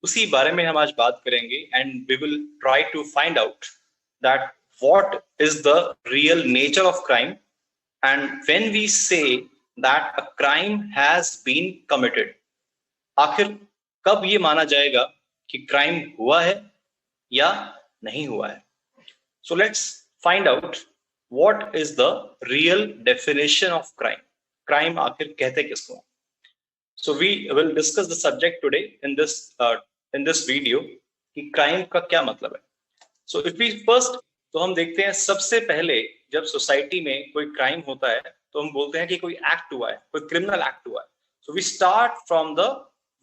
उसी बारे में हम आज बात करेंगे and we will try to find out that what is the real nature of crime and when we say that a crime has been committed, आखिर कब ये माना जाएगा कि क्राइम हुआ है या नहीं हुआ है। So let's find out what is the real definition of crime. Crime आखिर कहते किसको। So we will discuss the subject today in this video कि क्राइम का क्या मतलब है। So if we first, तो हम देखते हैं सबसे पहले जब सोसाइटी में कोई क्राइम होता है तो हम बोलते हैं कि कोई एक्ट हुआ है, कोई क्रिमिनल एक्ट हुआ है। So we start from the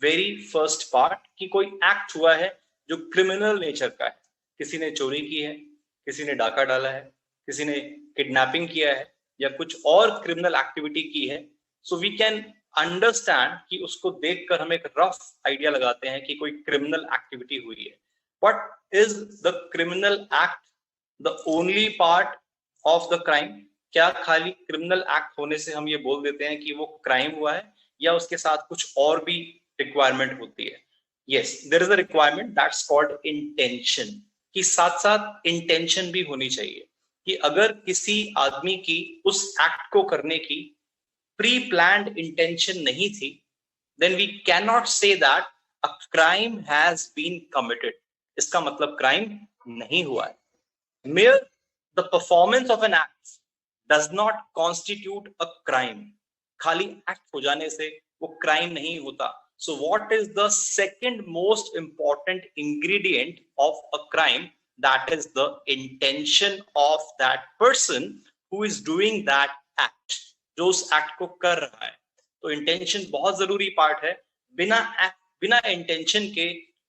very first part कि कोई एक्ट हुआ है जो क्रिमिनल नेचर का है। किसी ने चोरी की है, किसी ने डाका डाला है, किसी ने किडनैपिंग किया है या कुछ और क्रिमिनल एक्टिविटी की है। सो वी कैन अंडरस्टैंड कि उसको देखकर हम एक रफ आइडिया लगाते हैं कि कोई क्रिमिनल एक्टिविटी हुई है। What is the criminal act the only part of the crime? क्या खाली क्रिमिनल एक्ट होने से हम ये बोल देते हैं कि वो क्राइम हुआ है या उसके साथ कुछ और भी रिक्वायरमेंट होती है? Yes, there is a requirement that's called intention, कि साथ साथ इंटेंशन भी होनी चाहिए कि अगर किसी आदमी की उस एक्ट को करने की प्री प्लान्ड इंटेंशन नहीं थी, then we cannot say that a crime has been committed. इसका मतलब क्राइम नहीं हुआ है। Mere the performance of an act does not constitute a crime. खाली एक्ट हो जाने से वो क्राइम नहीं होता। So what is the second most important ingredient of a crime? That is the intention of that person who is doing that act, जो उस act को कर रहा है। तो इंटेंशन बहुत जरूरी पार्ट है। बिना इंटेंशन के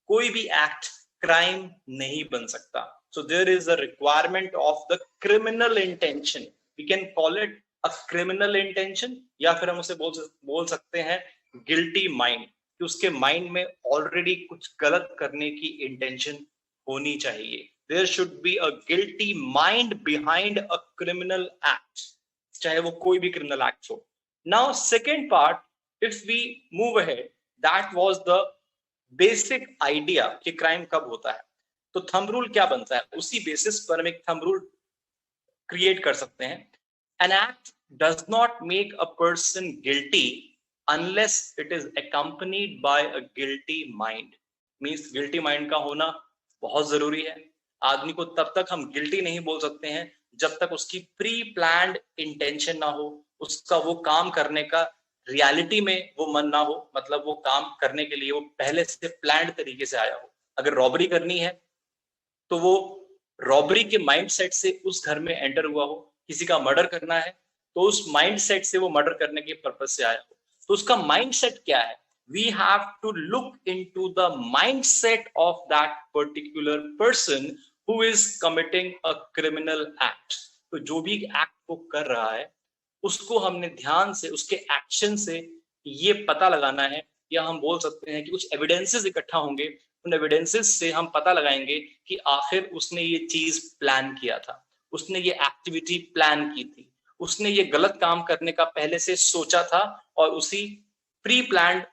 कोई भी एक्ट क्राइम नहीं बन सकता। So there is a requirement of the criminal intention. We can call it a criminal intention या फिर हम उसे बोल सकते हैं गिल्टी माइंड, कि उसके माइंड में ऑलरेडी कुछ गलत करने की इंटेंशन होनी चाहिए। There should be a guilty mind behind a criminal act, चाहे वो कोई भी क्रिमिनल एक्ट हो। Now second part, if we move ahead, that was the basic idea कि क्राइम कब होता है। तो थंब रूल क्या बनता है, उसी बेसिस पर हम एक थंब रूल क्रिएट कर सकते हैं। An act does not make a person guilty unless it is accompanied by a guilty mind. Means guilty mind का होना बहुत जरूरी है। आदमी को तब तक हम गिल्टी नहीं बोल सकते हैं जब तक उसकी प्री प्लान्ड इंटेंशन ना हो, उसका वो काम करने का रियलिटी में वो मन ना हो, मतलब वो काम करने के लिए वो पहले से प्लान्ड तरीके से आया हो। अगर रॉबरी करनी है तो वो रॉबरी के माइंडसेट से उस घर में एंटर हुआ हो। किसी का मर्डर करना है तो उस माइंडसेट से वो मर्डर करने के पर्पज से आया हो। तो उसका माइंडसेट क्या है? We have to look into the mindset of that particular person who is committing a criminal act. तो जो भी एक्ट वो कर रहा है उसको हमने ध्यान से, उसके एक्शन से ये पता लगाना है, या हम बोल सकते हैं कि कुछ एविडेंसेस इकट्ठा होंगे। उन एविडेंसेस से हम पता लगाएंगे कि आखिर उसने ये चीज प्लान किया था, उसने ये एक्टिविटी प्लान की थी, उसने ये गलत काम करने का पहले से सोचा था और उसी प्री प्लान्ड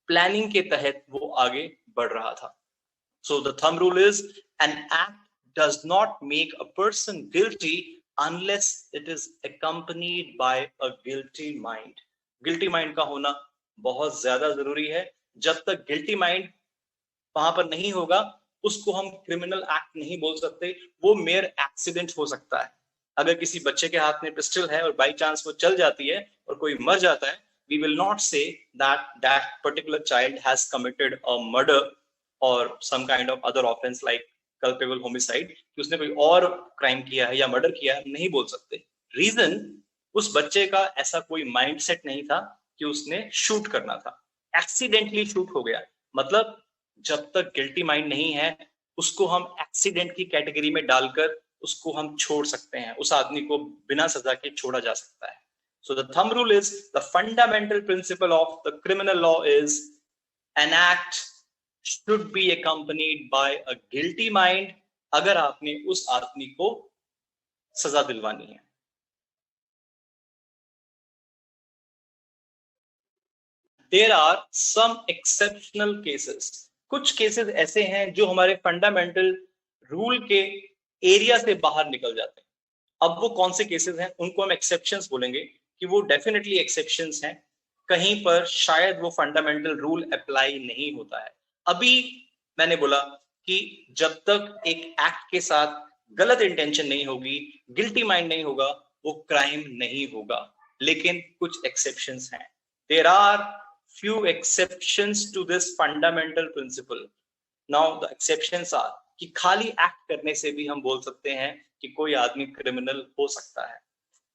प्लानिंग के तहत वो आगे बढ़ रहा था। So the thumb rule is an act does not make a person guilty unless it is accompanied by a guilty mind. Guilty mind का होना बहुत ज्यादा जरूरी है। जब तक guilty mind वहां पर नहीं होगा उसको हम क्रिमिनल एक्ट नहीं बोल सकते। वो मेयर एक्सीडेंट हो सकता है। अगर किसी बच्चे के हाथ में पिस्टल है और बाई चांस वो चल जाती है और कोई मर जाता है, we will not say that that particular child has committed a murder or some kind of other offense like culpable homicide, कि उसने कोई और क्राइम किया है या मर्डर किया है, नहीं बोल सकते। रीजन, उस बच्चे का ऐसा कोई माइंडसेट नहीं था कि उसने शूट करना था, एक्सीडेंटली शूट हो गया। मतलब जब तक गिल्टी माइंड नहीं है उसको हम एक्सीडेंट की कैटेगरी में डालकर उसको हम छोड़ सकते हैं, उस आदमी को बिना सजा के छोड़ा जा सकता है। So the thumb rule is the fundamental principle of the criminal law is an act should be accompanied by a guilty mind अगर आपने उस आदमी को सजा दिलवानी है। There are some exceptional cases कुछ केसेस ऐसे हैं जो हमारे फंडामेंटल रूल के एरिया से बाहर निकल जाते हैं। अब वो कौन से केसेस हैं, उनको हम एक्सेप्शंस बोलेंगे कि वो डेफिनेटली एक्सेप्शंस हैं, कहीं पर शायद वो फंडामेंटल रूल अप्लाई नहीं होता है। अभी मैंने बोला कि जब तक एक एक्ट के साथ गलत इंटेंशन नहीं होगी, गिल्टी माइंड नहीं होगा, वो क्राइम नहीं होगा। लेकिन कुछ एक्सेप्शंस हैं। There are few exceptions to this fundamental principle. Now the exceptions are कि खाली एक्ट करने से भी हम बोल सकते हैं कि कोई आदमी क्रिमिनल हो सकता है।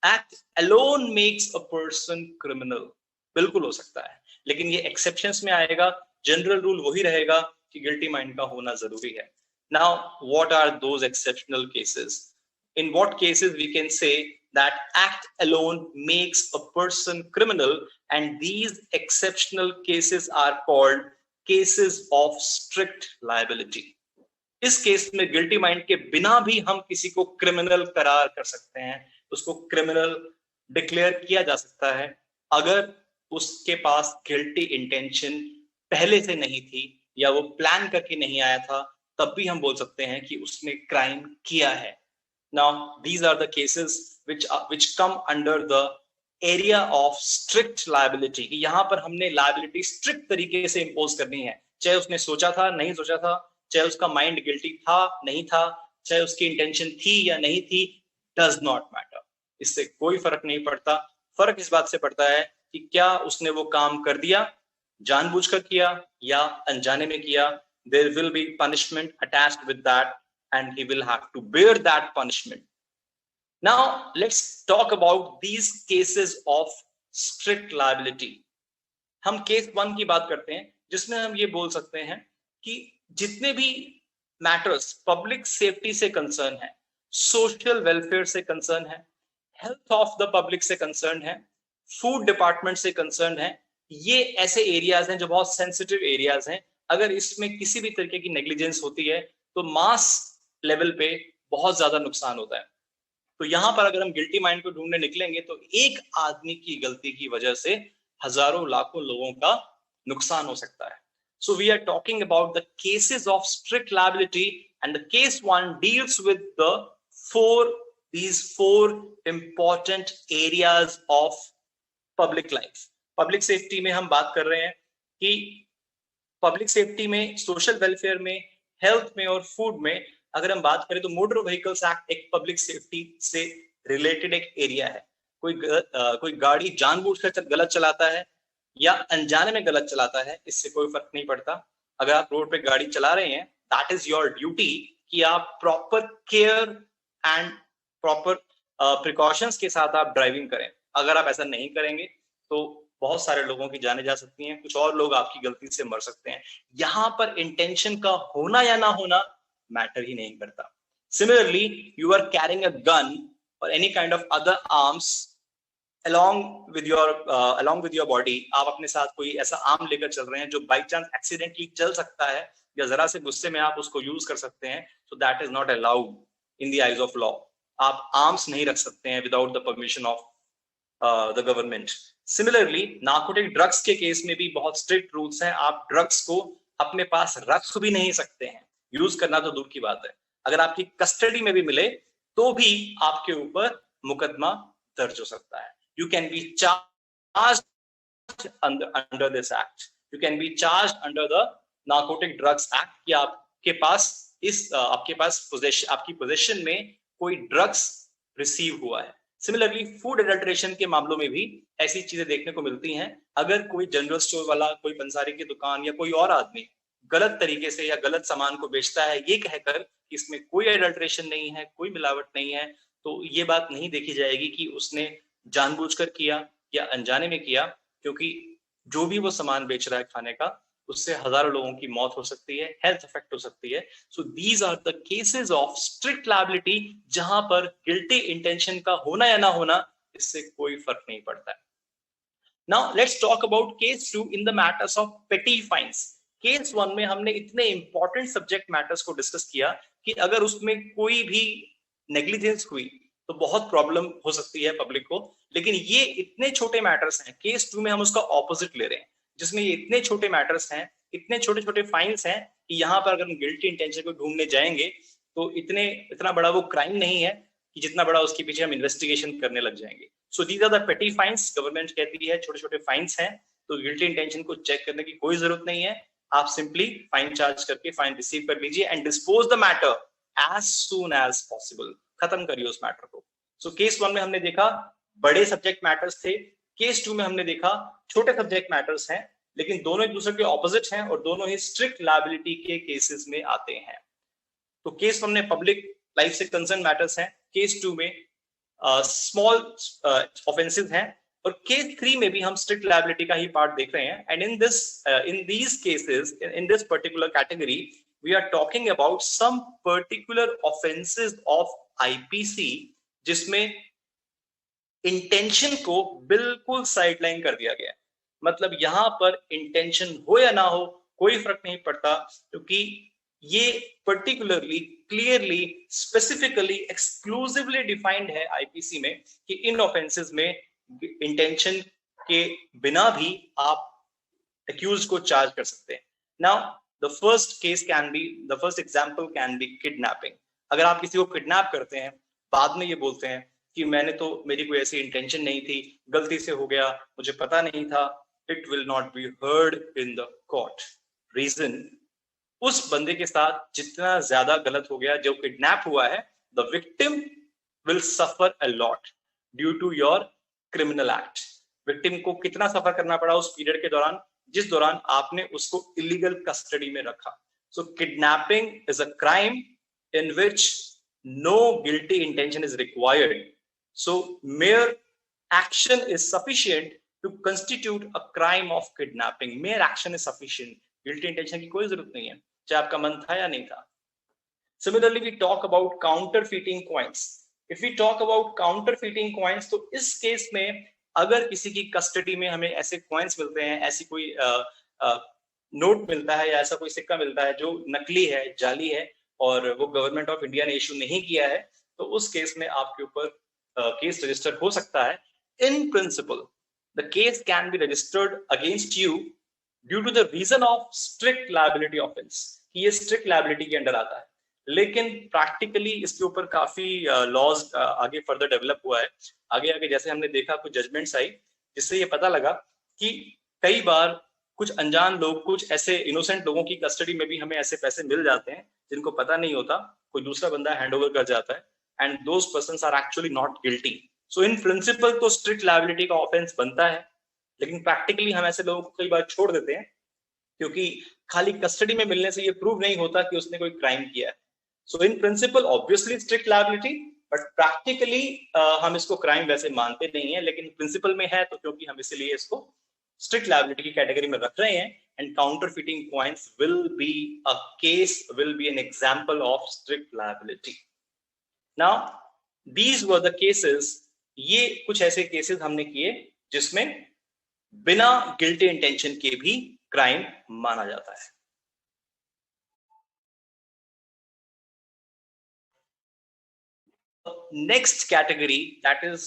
Act alone makes a person criminal, बिल्कुल हो सकता है, लेकिन ये एक्सेप्शंस में आएगा। जनरल रूल वही रहेगा कि गिल्टी माइंड का होना जरूरी है। Now what are those exceptional cases? In what cases we can say that act alone makes a person criminal, and these exceptional cases are called cases of strict liability. इस case में guilty mind के बिना भी हम किसी को criminal करार कर सकते हैं, उसको क्रिमिनल डिक्लेयर किया जा सकता है अगर उसके पास गिल्टी इंटेंशन पहले से नहीं थी या वो प्लान करके नहीं आया था, तब भी हम बोल सकते हैं कि उसने क्राइम किया है। Now these are the cases which come under the area of strict liability। यहाँ पर हमने liability strict तरीके से impose करनी है, चाहे उसने सोचा था नहीं सोचा था, चाहे उसका माइंड गिल्टी था नहीं था, चाहे उसकी इंटेंशन थी या नहीं थी, does not matter। इससे कोई फर्क नहीं पड़ता। फर्क इस बात से पड़ता है कि क्या उसने वो काम कर दिया, जानबूझकर किया या अनजाने में किया। There will be punishment attached with that and he will have to bear that punishment। Now let's talk about these cases of strict liability। हम केस 1 की बात करते हैं जिसमें हम ये बोल सकते हैं कि जितने भी मैटर्स पब्लिक सेफ्टी से कंसर्न है, सोशल वेलफेयर से कंसर्न है, हेल्थ ऑफ द पब्लिक से कंसर्न है, फूड डिपार्टमेंट से कंसर्न है, ये ऐसे एरियाज हैं जो बहुत सेंसिटिव एरियाज हैं। अगर इसमें किसी भी तरीके की नेग्लिजेंस होती है तो मास लेवल पे बहुत ज्यादा नुकसान होता है। तो यहां पर अगर हम गिल्टी माइंड को ढूंढने निकलेंगे तो एक आदमी की गलती की वजह से हजारों लाखों लोगों का नुकसान हो सकता है। So we are talking about the cases of strict liability, and the case 1 deals with these four important areas of public life। Public safety में हम बात कर रहे हैं कि पब्लिक सेफ्टी में, सोशल वेलफेयर में, हेल्थ में और फूड में अगर हम बात करें तो मोटर व्हीकल्स एक्ट एक पब्लिक सेफ्टी से रिलेटेड एक एरिया है। कोई गाड़ी जानबूझकर गलत चलाता है या अनजाने में गलत चलाता है, इससे कोई फर्क नहीं पड़ता। अगर आप रोड पे गाड़ी चला रहे हैं, दैट इज योर ड्यूटी कि आप proper care and proper precautions के साथ आप ड्राइविंग करें। अगर आप ऐसा नहीं करेंगे तो बहुत सारे लोगों की जानें जा सकती हैं, कुछ और लोग आपकी गलती से मर सकते हैं। यहां पर इंटेंशन का होना या ना होना मैटर ही नहीं करता। Similarly, you are carrying a gun or any kind of other arms along with your body। आप अपने साथ कोई ऐसा आर्म लेकर चल रहे हैं जो बाई चांस एक्सीडेंटली चल सकता है या जरा से गुस्से में आप उसको यूज कर सकते हैं, so that is not allowed in the eyes of law। आप आर्म्स नहीं रख सकते हैं without the permission of the government. Similarly narcotic drugs के केस में भी बहुत स्ट्रिक्ट रूल्स हैं। आप ड्रग्स को अपने पास रख भी नहीं सकते हैं, यूज करना तो दूर की बात है, अगर आपकी कस्टडी में भी मिले तो भी आपके ऊपर मुकदमा दर्ज हो सकता है। You can be charged under this act, you can be charged under the narcotic drugs act कि आपके पास आपकी पोजीशन में कोई ड्रग्स रिसीव हुआ है। सिमिलरली फूड एडल्ट्रेशन के मामलों में भी ऐसी चीजें देखने को मिलती हैं। अगर कोई जनरल स्टोर वाला, कोई पंसारी की दुकान या कोई और आदमी गलत तरीके से या गलत सामान को बेचता है ये कहकर कि इसमें कोई एडल्ट्रेशन नहीं है, कोई मिलावट नहीं है, तो ये बात नहीं देखी जाएगी कि उसने जानबूझकर किया या अनजाने में किया, क्योंकि जो भी वो सामान बेच रहा है खाने का, उससे हजारों लोगों की मौत हो सकती है, हेल्थ इफेक्ट हो सकती है। So these are the cases of strict liability जहां पर गिल्टी इंटेंशन का होना या ना होना इससे कोई फर्क नहीं पड़ता है। Now let's talk about case 2 in the matters of petty fines. Case 1 में हमने इतने इंपॉर्टेंट सब्जेक्ट मैटर्स को डिस्कस किया कि अगर उसमें कोई भी नेग्लिजेंस हुई तो बहुत प्रॉब्लम हो सकती है पब्लिक को, लेकिन ये इतने छोटे मैटर्स हैं। केस 2 में हम उसका ऑपोजिट ले रहे हैं, जिसमें ये इतने छोटे मैटर्स हैं इतने छोटे छोटे फाइन्स हैं कि यहाँ पर अगर हम गिल्टी इंटेंशन को ढूंढने जाएंगे तो इतना बड़ा वो क्राइम नहीं है कि जितना बड़ा उसके पीछे हम इन्वेस्टिगेशन करने लग जाएंगे. सो दीज आर द पेटी फाइन्स. गवर्नमेंट कहती है छोटे छोटे फाइन्स हैं, तो गिल्टी इंटेंशन को चेक करने की कोई जरूरत नहीं है. आप सिंपली फाइन चार्ज करके फाइन रिसीव कर लीजिए and dispose the matter as soon as possible. खत्म करिए उस मैटर को. सो केस 1 में हमने देखा बड़े सब्जेक्ट मैटर्स थे. केस 2 में हमने देखा छोटे सब्जेक्ट मैटर्स हैं, लेकिन दोनों एक दूसरे के ऑपोजिट हैं और दोनों ही स्ट्रिक्ट लायबिलिटी के केसेस में आते हैं. तो केस 1 में पब्लिक लाइफ से कंसर्न मैटर्स हैं, केस 2 में स्मॉल ऑफेंसेस हैं, और केस 3 में भी हम स्ट्रिक्ट लायबिलिटी का ही पार्ट देख रहे हैं. And in these cases, in this particular category, we are talking about some particular offences of IPC जिसमें इंटेंशन को बिल्कुल साइडलाइन कर दिया गया. मतलब यहां पर इंटेंशन हो या ना हो कोई फर्क नहीं पड़ता, क्योंकि ये particularly, clearly, specifically, exclusively defined है आईपीसी में कि इन ऑफेंसेस में इंटेंशन के बिना भी आप एक्यूज को चार्ज कर सकते हैं. Now the first example can be kidnapping. अगर आप किसी को किडनैप करते हैं, बाद में ये बोलते हैं कि मेरी कोई ऐसी इंटेंशन नहीं थी, गलती से हो गया, मुझे पता नहीं था, it will not be heard in the court. Reason, उस बंदे के साथ जितना ज्यादा गलत हो गया, जो किडनैप हुआ है, the victim will suffer a lot due to your criminal act. Victim को कितना सफर करना पड़ा उस पीरियड के दौरान जिस दौरान आपने उसको इलीगल कस्टडी में रखा. So kidnapping is a crime in which no guilty intention is required. So mere action is sufficient to constitute a crime of kidnapping. Mere action is sufficient. Guilty intention की कोई जरूरत नहीं है, चाहे आपका मन था या नहीं था. Similarly, we talk about counterfeiting coins. If we talk about counterfeiting coins, तो इस केस में अगर किसी की कस्टडी में हमें ऐसे कॉइन्स मिलते हैं, ऐसी कोई नोट मिलता है या ऐसा कोई सिक्का मिलता है जो नकली है, जाली है, और वो गवर्नमेंट ऑफ इंडिया ने इशू नहीं किया है, तो उस केस में आपके ऊपर केस रजिस्टर हो सकता है. In principle the case can be registered against you due to the reason of strict liability offence. ये स्ट्रिक्ट लायबिलिटी के अंडर आता है, लेकिन प्रैक्टिकली इसके ऊपर काफी लॉज आगे फर्दर डेवलप हुआ है. आगे जैसे हमने देखा कुछ जजमेंट्स आई जिससे ये पता लगा कि कई बार कुछ अनजान लोग, कुछ ऐसे इनोसेंट लोगों की कस्टडी में भी हमें ऐसे पैसे मिल जाते हैं जिनको पता नहीं होता, कोई दूसरा बंदा हैंड ओवर कर जाता है, and those persons are actually not guilty. So in principle तो स्ट्रिक्ट लायबिलिटी का ऑफेंस बनता है, लेकिन प्रैक्टिकली हम ऐसे लोगों को कई बार छोड़ देते हैं, क्योंकि खाली कस्टडी में मिलने से ये प्रूव नहीं होता कि उसने कोई क्राइम किया है. So in principle obviously strict liability, but practically हम इसको क्राइम वैसे मानते नहीं है, लेकिन प्रिंसिपल में है तो क्योंकि हम इसीलिए इसको स्ट्रिक्ट लायबिलिटी की कैटेगरी में रख रहे हैं. And counterfeiting coins will be a case, will be an example of strict liability. Now these were the cases. ये कुछ ऐसे केसेस हमने किए जिसमें बिना गिल्टी इंटेंशन के भी क्राइम माना जाता है. Next category, that is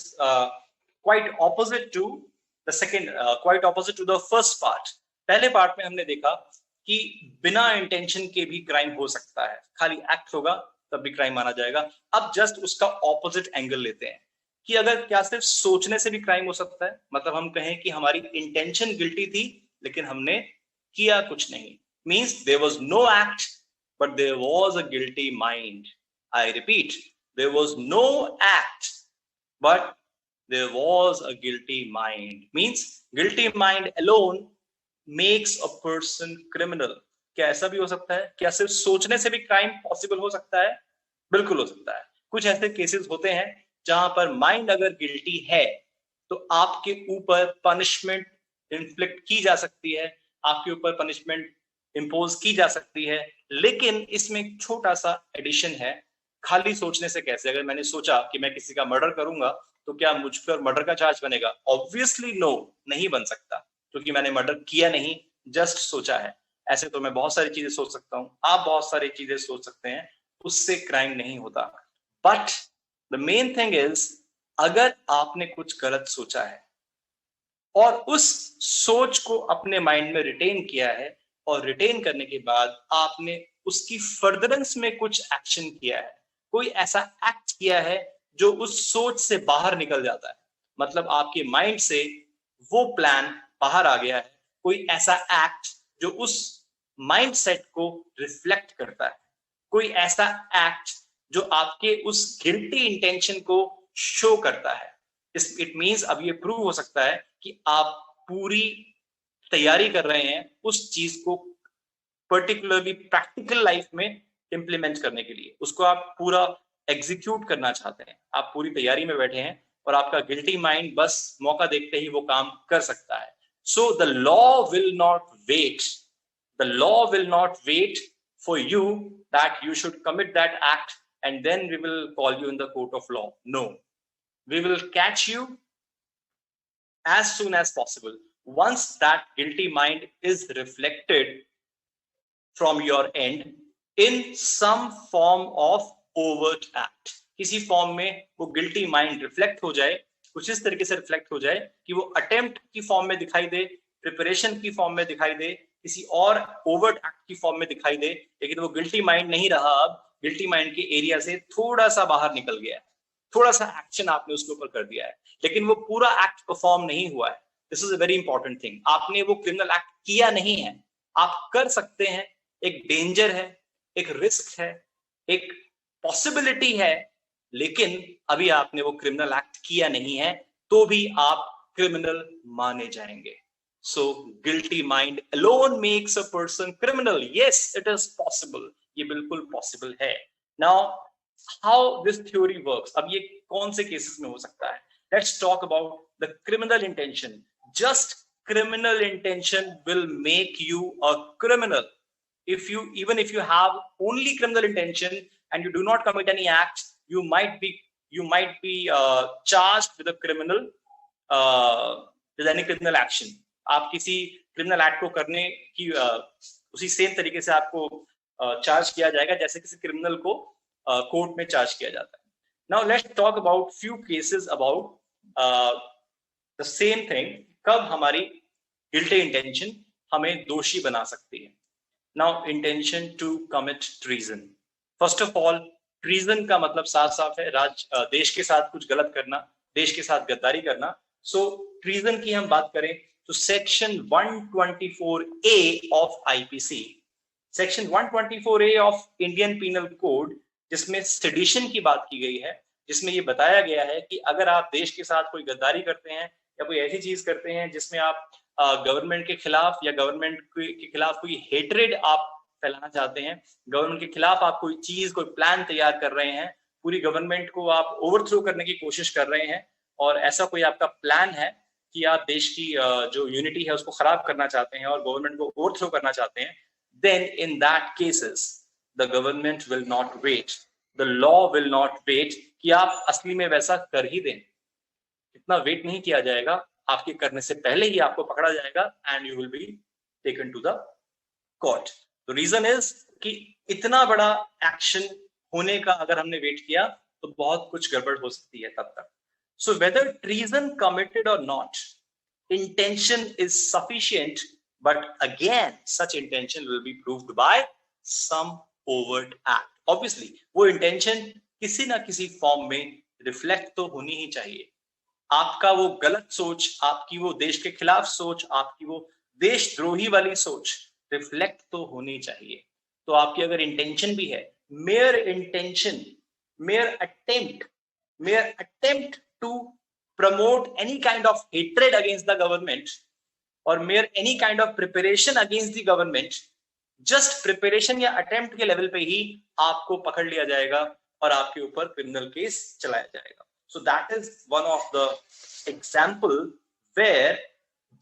quite opposite to the second, quite opposite to the first part. पहले पार्ट में हमने देखा कि बिना इंटेंशन के भी क्राइम हो सकता है, खाली एक्ट होगा तब भी क्राइम माना जाएगा. अब जस्ट उसका ऑपोजिट एंगल लेते हैं कि अगर क्या सिर्फ सोचने से भी क्राइम हो सकता है. मतलब हम कहें कि हमारी इंटेंशन गिल्टी थी लेकिन हमने किया कुछ नहीं. Means there was no act but there was a guilty mind. I repeat, there was no act but there was a guilty mind. Means guilty mind alone makes a person criminal. क्या ऐसा भी हो सकता है? क्या सिर्फ सोचने से भी क्राइम पॉसिबल हो सकता है? बिल्कुल हो सकता है. कुछ ऐसे केसेस होते हैं जहां पर माइंड अगर गिल्टी है तो आपके ऊपर पनिशमेंट इन्फ्लिक्ट की जा सकती है, आपके ऊपर पनिशमेंट इंपोज की जा सकती है. लेकिन इसमें एक छोटा सा एडिशन है, खाली सोचने से कैसे. अगर मैंने सोचा कि मैं किसी का मर्डर करूंगा तो क्या मुझ पर मर्डर का चार्ज बनेगा? ऑब्वियसली नो, नहीं बन सकता, क्योंकि मैंने मर्डर किया नहीं, जस्ट सोचा है. ऐसे तो मैं बहुत सारी चीजें सोच सकता हूं, आप बहुत सारी चीजें सोच सकते हैं, उससे क्राइम नहीं होता. But the main thing is, अगर आपने कुछ गलत सोचा है और उस सोच को अपने माइंड में रिटेन किया है, और रिटेन करने के बाद आपने उसकी फर्दरेंस में कुछ एक्शन किया है, कोई ऐसा एक्ट किया है जो उस सोच से बाहर निकल जाता है, मतलब आपके माइंड से वो प्लान बाहर आ गया है, कोई ऐसा एक्ट जो उस माइंड सेट को रिफ्लेक्ट करता है, कोई ऐसा एक्ट जो आपके उस गिल्टी इंटेंशन को शो करता है। इट मींस अब ये प्रूव हो सकता है कि आप पूरी तैयारी कर रहे हैं उस चीज को पर्टिकुलरली प्रैक्टिकल लाइफ में इंप्लीमेंट करने के लिए, उसको आप पूरा एग्जीक्यूट करना चाहते हैं, आप पूरी तैयारी में बैठे हैं और आपका गिल्टी माइंड बस मौका देखते ही वो काम कर सकता है। So the law will not wait, the law will not wait for you that you should commit that act and then we will call you in the court of law. No, we will catch you as soon as possible. Once that guilty mind is reflected from your end in some form of overt act, किसी form में वो guilty mind reflect हो जाए, कुछ इस तरीके से reflect हो जाए कि वो अटेम्प्ट की फॉर्म में दिखाई दे, प्रिपरेशन की फॉर्म में दिखाई दे, किसी और ओवर्ट एक्ट की फॉर्म में दिखाई दे, लेकिन वो गिल्टी माइंड नहीं रहा, अब गिल्टी माइंड के एरिया से थोड़ा सा बाहर निकल गया है, थोड़ा सा एक्शन आपने उसके ऊपर कर दिया है, लेकिन वो पूरा एक्ट परफॉर्म नहीं हुआ है। This is a very important thing. आपने वो क्रिमिनल एक्ट किया नहीं है, आप कर सकते हैं, एक डेंजर है, एक रिस्क है, एक पॉसिबिलिटी है, लेकिन अभी आपने वो क्रिमिनल एक्ट किया नहीं है, तो भी आप क्रिमिनल माने जाएंगे। So guilty mind alone makes a person criminal. Yes, it is possible. ये बिल्कुल possible है। Now, how this theory works? अब ये कौन से cases में हो सकता है? Let's talk about the criminal intention. Just criminal intention will make you a criminal. Even if you have only criminal intention and you do not commit any acts, you might be charged with a criminal with any criminal action. आप किसी criminal act को करने की उसी same तरीके से आपको charge किया जाएगा जैसे किसी क्रिमिनल को कोर्ट में चार्ज किया जाता है। Now let's talk about few cases about the same thing, कब हमारी गिल्टी इंटेंशन हमें दोषी बना सकती है। Now intention to commit treason. First of all, treason का मतलब साफ साफ है देश के साथ कुछ गलत करना, देश के साथ गद्दारी करना। सो ट्रीजन की हम बात करें तो section 124A of IPC, section 124A of Indian penal code, जिसमें सेडिशन की बात की गई है, जिसमें ये बताया गया है कि अगर आप देश के साथ कोई गद्दारी करते हैं या कोई ऐसी चीज करते हैं जिसमें आप गवर्नमेंट के खिलाफ या गवर्नमेंट के खिलाफ कोई हेट्रेड आप फैलाना चाहते हैं, गवर्नमेंट के खिलाफ आप कोई चीज, कोई प्लान तैयार कर रहे हैं, पूरी गवर्नमेंट को आप ओवरथ्रो करने की कोशिश कर रहे हैं, और ऐसा कोई आपका प्लान है कि आप देश की जो यूनिटी है उसको खराब करना चाहते हैं और गवर्नमेंट को ओवरथ्रो करना चाहते हैं, then in that cases the government will not wait, the law will not wait कि आप असली में वैसा कर ही दें। इतना वेट नहीं किया जाएगा, आपके करने से पहले ही आपको पकड़ा जाएगा and you will be taken to the court. The reason is कि इतना बड़ा एक्शन होने का अगर हमने वेट किया तो बहुत कुछ गड़बड़ हो सकती है तब तक। So whether treason committed or not, intention is sufficient, but again such intention will be proved by some overt act. Obviously वो intention किसी ना किसी फॉर्म में रिफ्लेक्ट तो होनी ही चाहिए। आपका वो गलत सोच, आपकी वो देश के खिलाफ सोच, आपकी वो देशद्रोही वाली सोच रिफ्लेक्ट तो होनी चाहिए। तो आपकी अगर इंटेंशन भी है, mere intention, mere attempt to promote any kind of hatred against the government or mere any kind of preparation against the government, just preparation या attempt के level पे ही आपको पकड़ लिया जाएगा और आपके ऊपर criminal case चलाया जाएगा। So that is one of the example where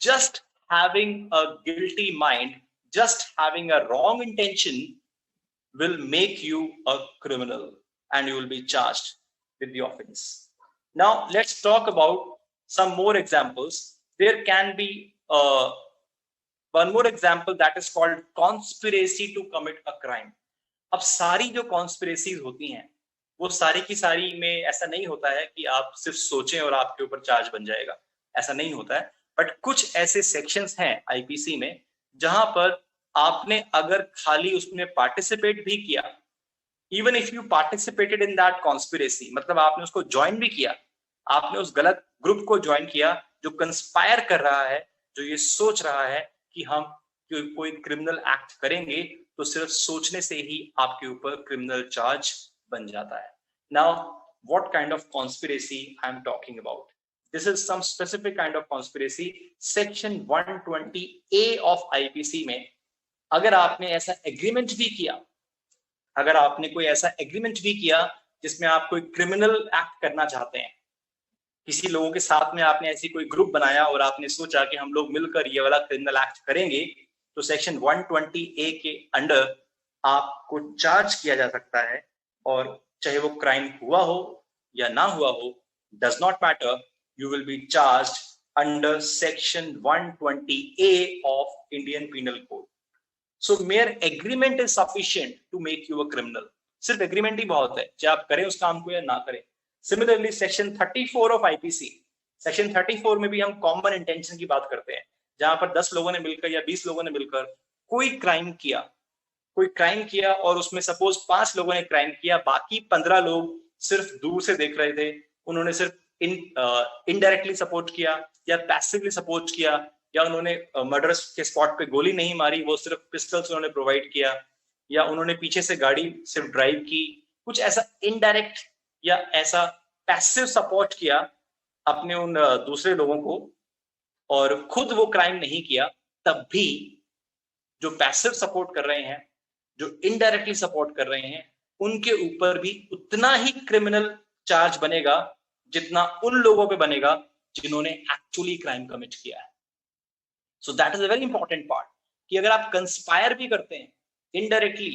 just having a guilty mind, just having a wrong intention will make you a criminal and you will be charged with the offense. Now let's talk about some more examples. There can be one more example that is called conspiracy to commit a crime. अब सारी जो conspiracies होती हैं वो सारी की सारी में ऐसा नहीं होता है कि आप सिर्फ सोचें और आपके ऊपर चार्ज बन जाएगा, ऐसा नहीं होता है। बट कुछ ऐसे सेक्शंस हैं आईपीसी में जहां पर आपने अगर खाली उसमें पार्टिसिपेट भी किया, even if you participated in that conspiracy, मतलब आपने उसको ज्वाइन भी किया, आपने उस गलत ग्रुप को ज्वाइन किया जो कंस्पायर कर रहा है, जो ये सोच रहा है कि हम कोई क्रिमिनल एक्ट करेंगे, तो सिर्फ सोचने से ही आपके ऊपर क्रिमिनल चार्ज बन जाता है। Now what kind of conspiracy I am talking about? This is some specific kind of conspiracy. Section 120A of IPC में अगर आपने ऐसा एग्रीमेंट भी किया, अगर आपने कोई ऐसा एग्रीमेंट भी किया जिसमें आप कोई क्रिमिनल एक्ट करना चाहते हैं, किसी लोगों के साथ में आपने ऐसी कोई ग्रुप बनाया और आपने सोचा कि हम लोग मिलकर ये वाला क्रिमिनल एक्ट करेंगे, तो सेक्शन 120A के अंडर आपको चार्ज किया जा सकता है, और चाहे वो क्राइम हुआ हो या ना हुआ हो, does not matter, you will be charged under section 120A of Indian Penal Code. So mere agreement is sufficient to make you a criminal. सिर्फ एग्रीमेंट ही बहुत है, चाहे आप करें उस काम को या ना करें। Similarly section 34 of IPC, section 34 में भी हम कॉमन इंटेंशन की बात करते हैं, जहां पर 10 लोगों ने मिलकर या 20 लोगों ने मिलकर कोई क्राइम किया और उसमें सपोज 5 लोगों ने क्राइम किया, बाकी 15 लोग सिर्फ दूर से देख रहे थे, उन्होंने सिर्फ इनडायरेक्टली सपोर्ट किया या पैसिवली सपोर्ट किया, या उन्होंने मर्डर के स्पॉट पे गोली नहीं मारी, वो सिर्फ पिस्टल्स उन्होंने प्रोवाइड किया, या उन्होंने पीछे से गाड़ी सिर्फ ड्राइव की, कुछ ऐसा इनडायरेक्ट या ऐसा पैसिव सपोर्ट किया अपने उन दूसरे लोगों को, और खुद वो क्राइम नहीं किया, तब भी जो पैसिव सपोर्ट कर रहे हैं, जो इनडायरेक्टली सपोर्ट कर रहे हैं, उनके ऊपर भी उतना ही क्रिमिनल चार्ज बनेगा जितना उन लोगों पे बनेगा जिन्होंने एक्चुअली क्राइम कमिट किया है। So that is a very important part, कि अगर आप कंस्पायर भी करते हैं, इनडायरेक्टली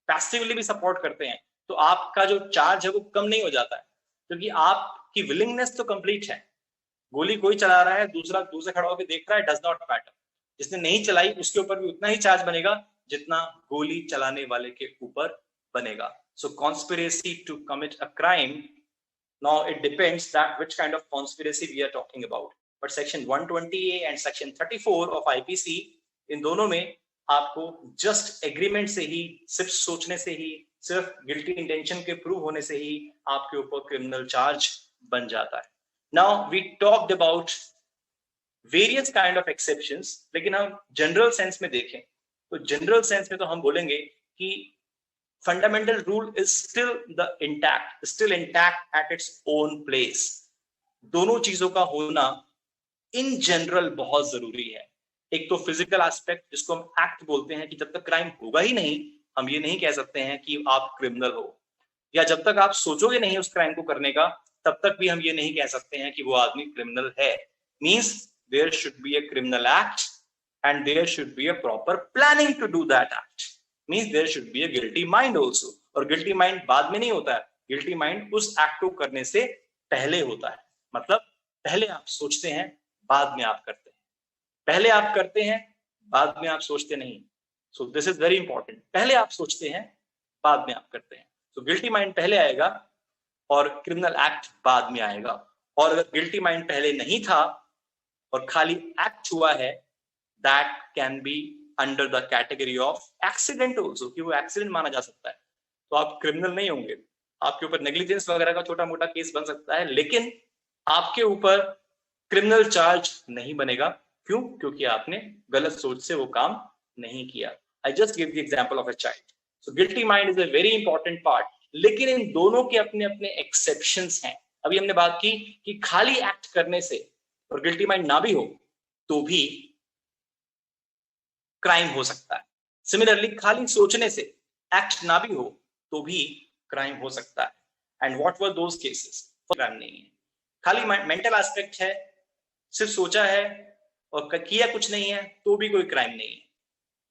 पैसिवली भी सपोर्ट करते हैं, तो आपका जो चार्ज है वो कम नहीं हो जाता है, क्योंकि आपकी विलिंगनेस तो कंप्लीट है। गोली कोई चला रहा है, दूसरा दूर से खड़ा होकर देख रहा है, डज नॉट मैटर। जिसने नहीं चलाई उसके ऊपर भी उतना ही चार्ज बनेगा जितना गोली चलाने वाले के ऊपर बनेगा। So conspiracy to commit a crime, now it depends that which kind of conspiracy we are talking about, but section 120A and section 34 of IPC, इन दोनों में आपको जस्ट एग्रीमेंट से ही, सिर्फ सोचने से ही, सिर्फ गिल्टी इंटेंशन के प्रूव होने से ही आपके ऊपर क्रिमिनल चार्ज बन जाता है। Now we talked about various kind of exceptions, लेकिन हम जनरल सेंस में देखें तो जनरल सेंस में तो हम बोलेंगे कि fundamental rule is still intact at its own place. दोनों चीजों का होना इन जनरल बहुत जरूरी है। एक तो फिजिकल एस्पेक्ट, जिसको हम एक्ट बोलते हैं, कि जब तक क्राइम होगा ही नहीं, हम ये नहीं कह सकते हैं कि आप क्रिमिनल हो, या जब तक आप सोचोगे नहीं उस क्राइम को करने का, तब तक भी हम ये नहीं कह सकते हैं कि वो आदमी क्रिमिनल है। Means there should be a criminal act and there should be a proper planning to do that act. Means there should be a guilty mind also, और guilty mind बाद में नहीं होता है, guilty mind उस act को करने से पहले होता है। मतलब पहले आप सोचते हैं, बाद में आप करते हैं, पहले आप करते हैं, बाद में आप सोचते नहीं। So this is very important, पहले आप सोचते हैं, बाद में आप करते हैं। सो गिल्टी माइंड पहले आएगा और क्रिमिनल एक्ट बाद में आएगा। और अगर गिल्टी माइंड पहले नहीं था और खाली एक्ट हुआ है, that can be under the category of accident also, कि वो एक्सीडेंट माना जा सकता है। तो आप क्रिमिनल नहीं होंगे, आपके ऊपर नेग्लिजेंस वगैरह का छोटा मोटा केस बन सकता है, लेकिन आपके ऊपर क्रिमिनल चार्ज नहीं बनेगा। क्यों? क्योंकि आपने गलत सोच से वो काम नहीं किया। I just give the example of a child. So guilty mind is a very important part, लेकिन इन दोनों के अपने अपने एक्सेप्शंस हैं। अभी हमने बात की कि खाली एक्ट करने से और गिल्टी माइंड ना भी हो तो भी क्राइम हो सकता है। सिमिलरली खाली सोचने से, एक्ट ना भी हो तो भी क्राइम हो सकता है। And what were those cases? Crime नहीं है, खाली मेंटल एस्पेक्ट है, सिर्फ सोचा है और किया कुछ नहीं है, तो भी कोई क्राइम नहीं है।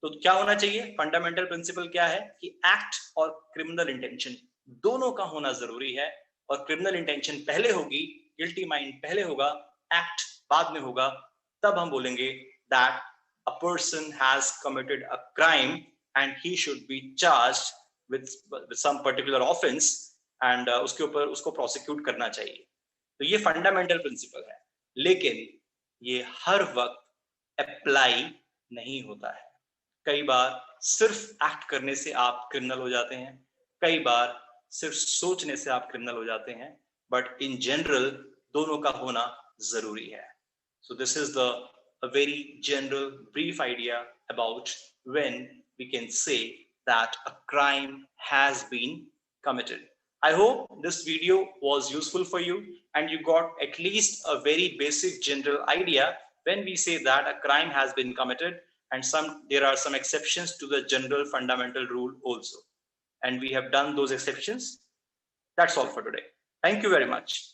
तो क्या होना चाहिए? फंडामेंटल प्रिंसिपल क्या है कि एक्ट और क्रिमिनल इंटेंशन दोनों का होना जरूरी है, और क्रिमिनल इंटेंशन पहले होगी, गिल्टी माइंड पहले होगा, एक्ट बाद में होगा, तब हम बोलेंगे that a person has committed a crime and he should be charged with some particular offense, and उसके ऊपर उसको prosecute करना चाहिए। तो ये फंडामेंटल प्रिंसिपल है, लेकिन ये हर वक्त अप्लाई नहीं होता है। कई बार सिर्फ एक्ट करने से आप क्रिमिनल हो जाते हैं, कई बार सिर्फ सोचने से आप क्रिमिनल हो जाते हैं, बट इन जनरल दोनों का होना जरूरी है. So this is a very general brief idea about when we can say that a crime has been committed. I hope this video was useful for you and you got at least a very basic general idea when we say that a crime has been committed, and there are some exceptions to the general fundamental rule also. And we have done those exceptions. That's all for today. Thank you very much.